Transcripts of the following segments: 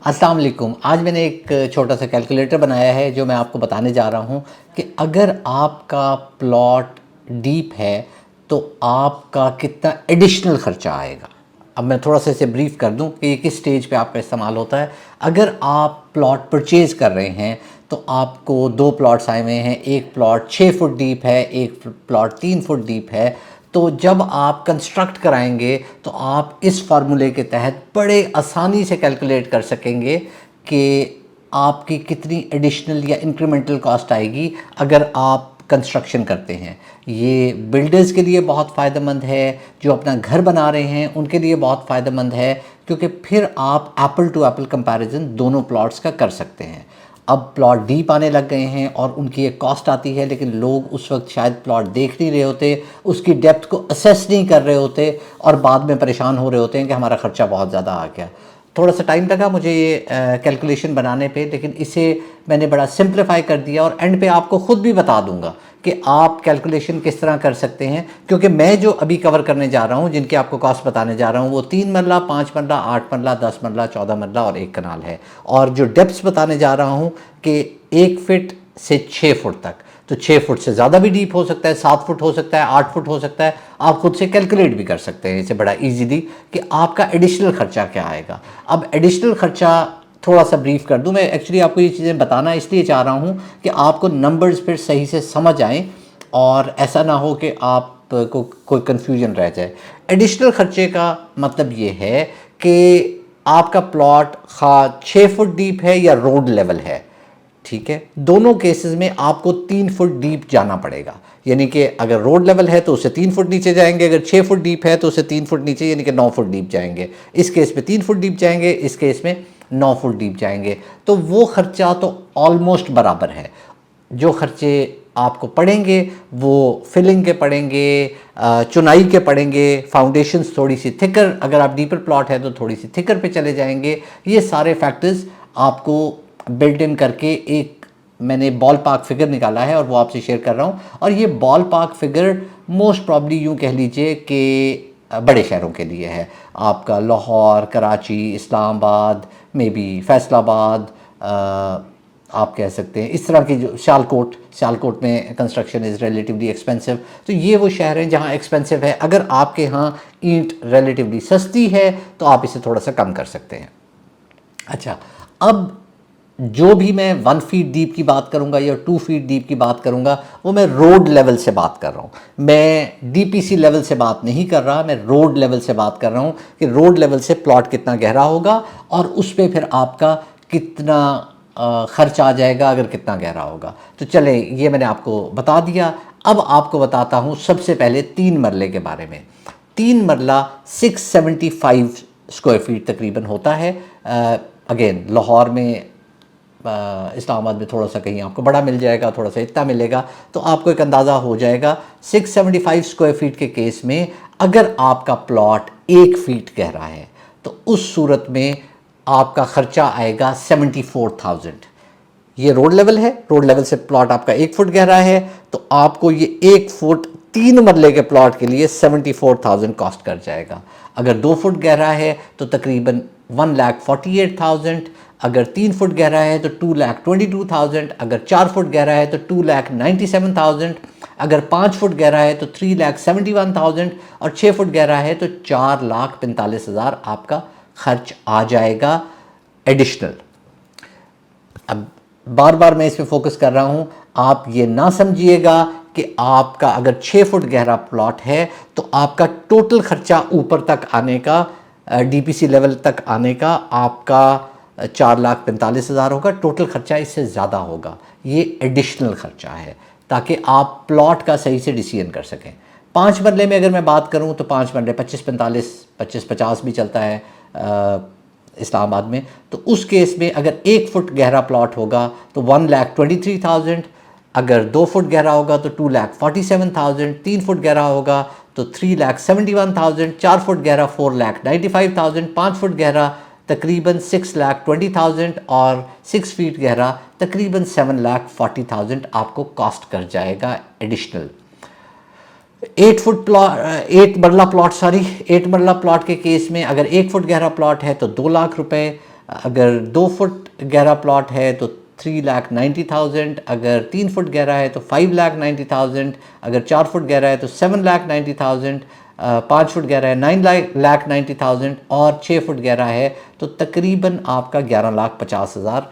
अस्सलाम वालेकुम। आज मैंने एक छोटा सा कैलकुलेटर बनाया है जो मैं आपको बताने जा रहा हूँ कि अगर आपका प्लॉट डीप है तो आपका कितना एडिशनल ख़र्चा आएगा। अब मैं थोड़ा सा इसे ब्रीफ कर दूं कि ये किस स्टेज पे आपका इस्तेमाल होता है। अगर आप प्लॉट परचेज़ कर रहे हैं तो आपको दो प्लॉट्स आए हुए हैं, एक प्लॉट 6 फुट डीप है, एक प्लॉट 3 फुट डीप है। तो जब आप कंस्ट्रक्ट कराएंगे तो आप इस फार्मूले के तहत बड़े आसानी से कैलकुलेट कर सकेंगे कि आपकी कितनी एडिशनल या इंक्रीमेंटल कॉस्ट आएगी अगर आप कंस्ट्रक्शन करते हैं। ये बिल्डर्स के लिए बहुत फ़ायदेमंद है, जो अपना घर बना रहे हैं उनके लिए बहुत फ़ायदेमंद है, क्योंकि फिर आप एप्पल टू एप्पल कंपैरिजन दोनों प्लॉट्स का कर सकते हैं। अब प्लॉट डीप आने लग गए हैं और उनकी एक कॉस्ट आती है, लेकिन लोग उस वक्त शायद प्लॉट देख नहीं रहे होते, उसकी डेप्थ को असेस नहीं कर रहे होते और बाद में परेशान हो रहे होते हैं कि हमारा ख़र्चा बहुत ज़्यादा आ गया। थोड़ा सा टाइम लगा मुझे ये कैलकुलेशन बनाने पे, लेकिन इसे मैंने बड़ा सिंप्लीफाई कर दिया और एंड पे आपको ख़ुद भी बता दूंगा कि आप कैलकुलेशन किस तरह कर सकते हैं। क्योंकि मैं जो अभी कवर करने जा रहा हूँ, जिनकी आपको कॉस्ट बताने जा रहा हूँ, वो 3 मरला, 5 मरला, 8 मरला, 10 मरला, 14 मरला और 1 कनाल है। और जो डेप्थ्स बताने जा रहा हूँ कि 1 फीट से 6 फुट तक, तो 6 फुट से ज़्यादा भी डीप हो सकता है, 7 फुट हो सकता है, 8 फुट हो सकता है। आप खुद से कैलकुलेट भी कर सकते हैं इसे बड़ा इजीली कि आपका एडिशनल ख़र्चा क्या आएगा। अब एडिशनल ख़र्चा थोड़ा सा ब्रीफ कर दूं। मैं एक्चुअली आपको ये चीज़ें बताना इसलिए चाह रहा हूँ कि आपको नंबर्स फिर सही से समझ आएँ और ऐसा ना हो कि आपको कोई कन्फ्यूजन रह जाए। एडिशनल ख़र्चे का मतलब ये है कि आपका प्लॉट खा 6 फुट डीप है या रोड लेवल है, ठीक है। दोनों केसेस में आपको 3 फुट डीप जाना पड़ेगा। यानी कि अगर रोड लेवल है तो उससे 3 फुट नीचे जाएंगे, अगर 6 फुट डीप है तो उससे 3 फुट नीचे यानी कि 9 फुट डीप जाएंगे। इस केस में 3 फुट डीप जाएंगे, इस केस में 9 फुट डीप जाएंगे। तो वो खर्चा तो ऑलमोस्ट बराबर है। जो खर्चे आपको पड़ेंगे वो फिलिंग के पड़ेंगे, चुनाई के पड़ेंगे, फाउंडेशंस थोड़ी सी थिकर, अगर आप डीपर प्लॉट है तो थोड़ी सी थिकर पे चले जाएंगे। ये सारे फैक्टर्स आपको बिल्ट इन करके एक मैंने बॉल पार्क फिगर निकाला है और वो आपसे शेयर कर रहा हूँ। और ये ball park figure most probably यूँ कह लीजिए कि बड़े शहरों के लिए है। आपका लाहौर, कराची, इस्लामाबाद, मे बी फैसलाबाद, आप कह सकते हैं इस तरह की, जो सियालकोट में कंस्ट्रक्शन इज़ रिलेटिवली एक्सपेंसिव। तो ये वो शहर हैं जहाँ एक्सपेंसिव है। अगर आपके यहाँ ईंट रिलेटिवली सस्ती है तो आप इसे थोड़ा सा कम कर सकते हैं। अच्छा, अब जो भी मैं 1 फीट डीप की बात करूंगा या 2 फीट डीप की बात करूंगा, वो मैं रोड लेवल से बात कर रहा हूँ। मैं डीपीसी लेवल से बात नहीं कर रहा, मैं रोड लेवल से बात कर रहा हूँ कि रोड लेवल से प्लॉट कितना गहरा होगा और उस पर फिर आपका कितना खर्च आ जाएगा अगर कितना गहरा होगा। तो चले, ये मैंने आपको बता दिया। अब आपको बताता हूँ सबसे पहले 3 मरले के बारे में। 3 मरला 675 स्क्वायर फीट तकरीबन होता है। अगेन लाहौर में, इस्लामाबाद में थोड़ा सा कहीं आपको बड़ा मिल जाएगा, थोड़ा सा इतना मिलेगा, तो आपको एक अंदाज़ा हो जाएगा। 675 स्क्वायर फीट के केस में अगर आपका प्लॉट 1 फीट गहरा है तो उस सूरत में आपका ख़र्चा आएगा 74,000। ये रोड लेवल है, रोड लेवल से प्लॉट आपका 1 फुट गहरा है तो आपको ये 1 फुट 3 मरले के प्लॉट के लिए 74,000 कॉस्ट कर जाएगा। अगर 2 फुट गहरा है तो तकरीबन 1,48,000, अगर 3 फुट गहरा है तो 2,22,000, अगर 4 फुट गहरा है तो 2,97,000, अगर 5 फुट गहरा है तो 3,71,000 और 6 फुट गहरा है तो 4,45,000 आपका खर्च आ जाएगा एडिशनल। अब बार बार मैं इस पर फोकस कर रहा हूँ, आप ये ना समझिएगा कि आपका अगर 6 फुट गहरा प्लॉट है तो आपका टोटल खर्चा ऊपर तक आने का, डीपीसी लेवल तक आने का आपका 4,45,000 होगा। टोटल खर्चा इससे ज़्यादा होगा। ये एडिशनल खर्चा है ताकि आप प्लॉट का सही से डिसीजन कर सकें। 5 मरले में अगर मैं बात करूँ तो 5 मरले 25-45, 25-50 भी चलता है इस्लामाबाद में। तो उस केस में अगर 1 फुट गहरा प्लॉट होगा तो 1,23,000, अगर 2 फुट गहरा होगा तो 2,47,000, 3 फुट गहरा होगा तो 3,71,000, 4 फुट गहरा 4,95,000, 5 फुट गहरा तकरीबन 6,20,000 और 6 फीट गहरा तकरीबन 7,40,000 आपको कॉस्ट कर जाएगा एडिशनल। 8 मरला प्लॉट के केस में अगर 1 फुट गहरा प्लॉट है तो 2 लाख रुपए, अगर 2 फुट गहरा प्लॉट है तो 3,90,000, अगर 3 फुट गहरा है तो 5,90,000, अगर 4 फुट गहरा है तो 7,90,000, 5 फुट गहरा है 9,90,000 और 6 फुट गहरा है तो तकरीबन आपका 11,50,000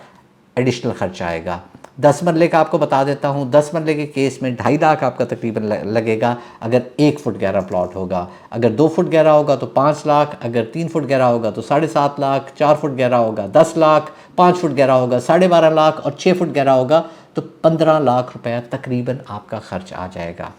एडिशनल खर्चा आएगा। 10 मरले का आपको बता देता हूँ, 10 मरले के केस में 2.5 लाख आपका तकरीबन लगेगा अगर 1 फुट गहरा प्लॉट होगा। अगर 2 फुट गहरा होगा तो 5 लाख, अगर 3 फुट गहरा होगा तो 7.5 लाख, 4 फुट गहरा होगा 10 लाख, 5 फुट गहरा होगा 12.5 लाख और 6 फुट गहरा होगा तो 15 लाख रुपया तकरीबन आपका खर्च आ जाएगा।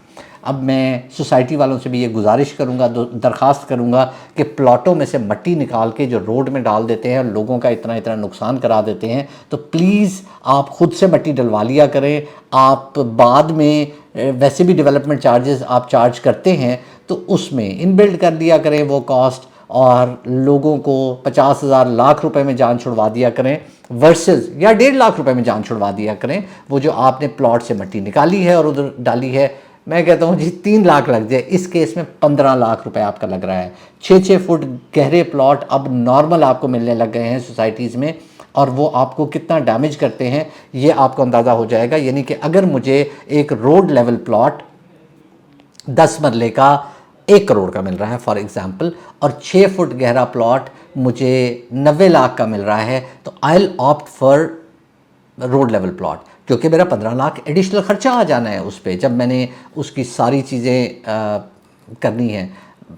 अब मैं सोसाइटी वालों से भी ये गुजारिश करूँगा, दरख्वास्त करूँगा कि प्लॉटों में से मिट्टी निकाल के जो रोड में डाल देते हैं और लोगों का इतना इतना नुकसान करा देते हैं, तो प्लीज़ आप खुद से मिट्टी डलवा लिया करें। आप बाद में वैसे भी डेवलपमेंट चार्जेस आप चार्ज करते हैं तो उसमें इनबिल्ड कर दिया करें वो कॉस्ट, और लोगों को 50,000 लाख रुपए में जान छुड़वा दिया करें वर्सेस या 1.5 लाख रुपए में जान छुड़वा दिया करें वो जो आपने प्लॉट से मिट्टी निकाली है और उधर डाली है। मैं कहता हूँ जी 3 लाख लग जाए, इस केस में 15 लाख रुपए आपका लग रहा है। 6-6 फुट गहरे प्लॉट अब नॉर्मल आपको मिलने लग गए हैं सोसाइटीज़ में, और वो आपको कितना डैमेज करते हैं ये आपको अंदाज़ा हो जाएगा। यानी कि अगर मुझे एक रोड लेवल प्लॉट 10 मरले का 1 करोड़ का मिल रहा है फॉर एग्जांपल, और 6 फुट गहरा प्लॉट मुझे 90 लाख का मिल रहा है, तो I will opt for road level plot, क्योंकि मेरा 15 लाख एडिशनल खर्चा आ जाना है उस पर जब मैंने उसकी सारी चीज़ें करनी है।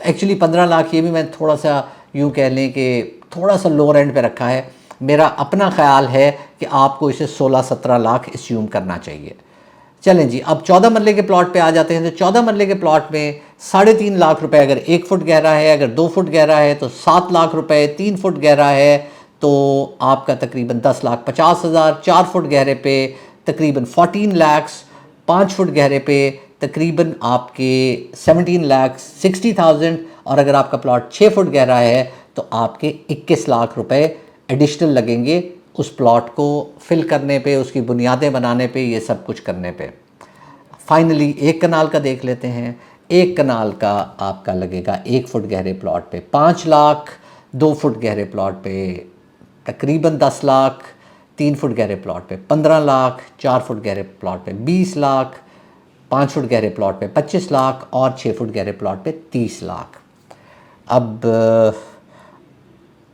एक्चुअली 15 लाख ये भी मैं थोड़ा सा यूँ कह लें कि थोड़ा सा लोअर एंड पे रखा है। मेरा अपना ख्याल है कि आपको इसे 16-17 लाख एस्यूम करना चाहिए। चलें जी, अब 14 मरले के प्लॉट पे आ जाते हैं। तो 14 मरले के प्लॉट में 3.5 लाख रुपए अगर 1 फुट गहरा है, अगर 2 फुट गहरा है तो 7 लाख रुपए, 3 फुट गहरा है तो आपका तकरीबन 10,50,000, 4 फुट गहरे पे तकरीबन 14 लाख, 5 फुट गहरे पे तकरीबन आपके 17,60,000, और अगर आपका प्लॉट 6 फुट गहरा है तो आपके 21 लाख रुपए एडिशनल लगेंगे उस प्लॉट को फिल करने पे, उसकी बुनियादें बनाने पे, ये सब कुछ करने पे। फाइनली 1 कनाल का देख लेते हैं। 1 कनाल का आपका लगेगा 1 फुट गहरे प्लॉट पे 5 लाख, 2 फुट गहरे प्लॉट पे तकरीबन 10 लाख, 3 फुट गहरे प्लॉट पे 15 लाख, 4 फुट गहरे प्लॉट पे 20 लाख, 5 फुट गहरे प्लॉट पे 25 लाख और 6 फुट गहरे प्लॉट पे 30 लाख। अब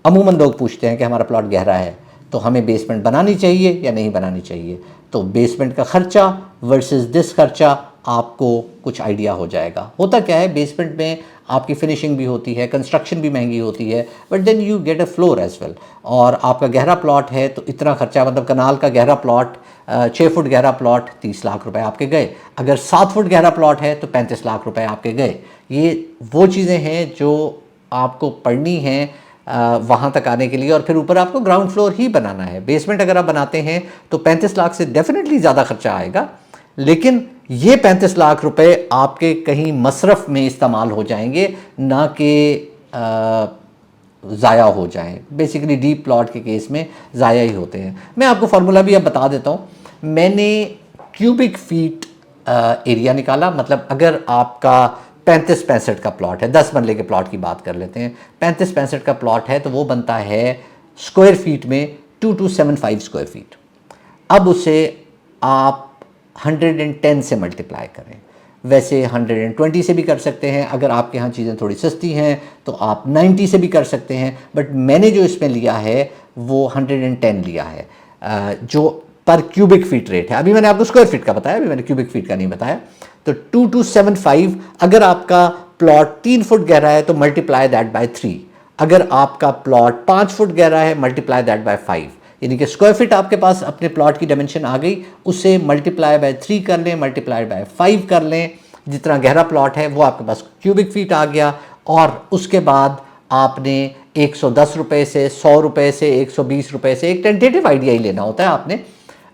अमूमन लोग पूछते हैं कि हमारा प्लॉट गहरा है तो हमें बेसमेंट बनानी चाहिए या नहीं बनानी चाहिए। तो बेसमेंट का खर्चा वर्सेस दिस खर्चा आपको कुछ आइडिया हो जाएगा। होता क्या है, बेसमेंट में आपकी फिनिशिंग भी होती है, कंस्ट्रक्शन भी महंगी होती है, but then you get a floor as well. और आपका गहरा प्लॉट है तो इतना खर्चा, मतलब कनाल का गहरा प्लॉट 6 फुट गहरा प्लॉट 30 लाख रुपए आपके गए। अगर 7 फुट गहरा प्लॉट है तो 35 लाख रुपए आपके गए। ये वो चीज़ें हैं जो आपको पढ़नी हैं वहाँ तक आने के लिए, और फिर ऊपर आपको ग्राउंड फ्लोर ही बनाना है। बेसमेंट अगर आप बनाते हैं तो 35 लाख से डेफिनेटली ज़्यादा खर्चा आएगा, लेकिन ये 35 लाख रुपए आपके कहीं मसरफ में इस्तेमाल हो जाएंगे, ना कि ज़ाया हो जाएं। बेसिकली डीप प्लॉट के केस में ज़ाया ही होते हैं। मैं आपको फार्मूला भी अब बता देता हूँ। मैंने क्यूबिक फीट एरिया निकाला, मतलब अगर आपका 35-65 का प्लॉट है, 10 मरले के प्लॉट की बात कर लेते हैं, 35-65 का प्लॉट है तो वो बनता है स्क्वायर फीट में 2275 स्क्वायर फीट। अब उसे आप 110 से मल्टीप्लाई करें। वैसे 120 से भी कर सकते हैं, अगर आपके यहाँ चीज़ें थोड़ी सस्ती हैं तो आप 90 से भी कर सकते हैं, बट मैंने जो इसमें लिया है वो 110 लिया है, जो पर क्यूबिक फीट रेट है। अभी मैंने आपको स्क्वायर फीट का बताया, अभी मैंने क्यूबिक फीट का नहीं बताया। तो 2275, अगर आपका प्लॉट 3 फुट गहरा है तो मल्टीप्लाई दैट बाय 3, अगर आपका प्लॉट 5 फुट गहरा है मल्टीप्लाई दैट बाय 5, यानी कि स्क्वायर फीट आपके पास अपने प्लॉट की डायमेंशन आ गई, उसे मल्टीप्लाई बाय 3 कर लें, मल्टीप्लाई बाय 5 कर लें, जितना गहरा प्लॉट है वो आपके पास क्यूबिक फीट आ गया। और उसके बाद आपने 110 रुपये से, 100 रुपये से, 120 रुपये से, एक टेंटेटिव आइडिया ही लेना होता है आपने।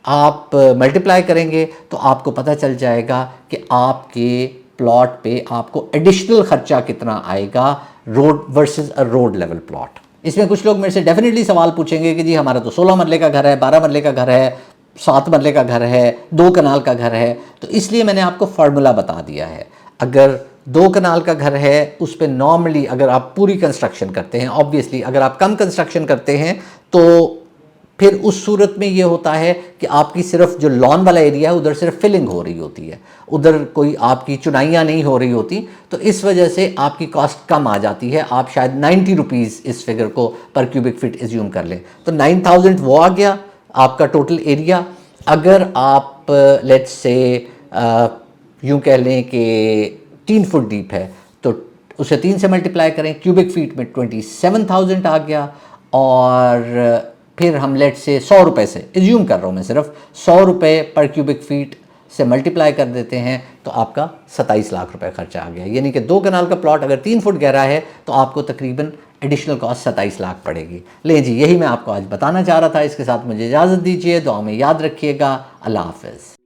आप मल्टीप्लाई करेंगे तो आपको पता चल जाएगा कि आपके प्लॉट पे आपको एडिशनल खर्चा कितना आएगा रोड वर्सेस अ रोड लेवल प्लॉट। इसमें कुछ लोग मेरे से डेफिनेटली सवाल पूछेंगे कि जी हमारा तो 16 मरले का घर है, 12 मरले का घर है, 7 मरले का घर है, 2 कनाल का घर है। तो इसलिए मैंने आपको फार्मूला बता दिया है। अगर 2 कनाल का घर है उस पर नॉर्मली अगर आप पूरी कंस्ट्रक्शन करते हैं, ऑब्वियसली अगर आप कम कंस्ट्रक्शन करते हैं तो फिर उस सूरत में ये होता है कि आपकी सिर्फ जो लॉन वाला एरिया है उधर सिर्फ फिलिंग हो रही होती है, उधर कोई आपकी चुनाइयाँ नहीं हो रही होती, तो इस वजह से आपकी कॉस्ट कम आ जाती है। आप शायद 90 रुपीज़ इस फिगर को पर क्यूबिक फीट एज्यूम कर लें, तो 9000 वो आ गया आपका टोटल एरिया। अगर आप लेट्स से यूँ कह लें कि 3 फुट डीप है तो उसे 3 से मल्टीप्लाई करें, क्यूबिक फीट में 27,000 आ गया। और फिर हम लेट से 100 रुपये से एज्यूम कर रहा हूँ मैं, सिर्फ 100 रुपये पर क्यूबिक फीट से मल्टीप्लाई कर देते हैं तो आपका 27 लाख रुपए खर्चा आ गया। यानी कि 2 कनाल का प्लॉट अगर 3 फुट गहरा है तो आपको तकरीबन एडिशनल कॉस्ट 27 लाख पड़ेगी। ले जी, यही मैं आपको आज बताना चाह रहा था। इसके साथ मुझे इजाज़त दीजिए, दुआ में याद रखिएगा। अल्लाह हाफ़िज़।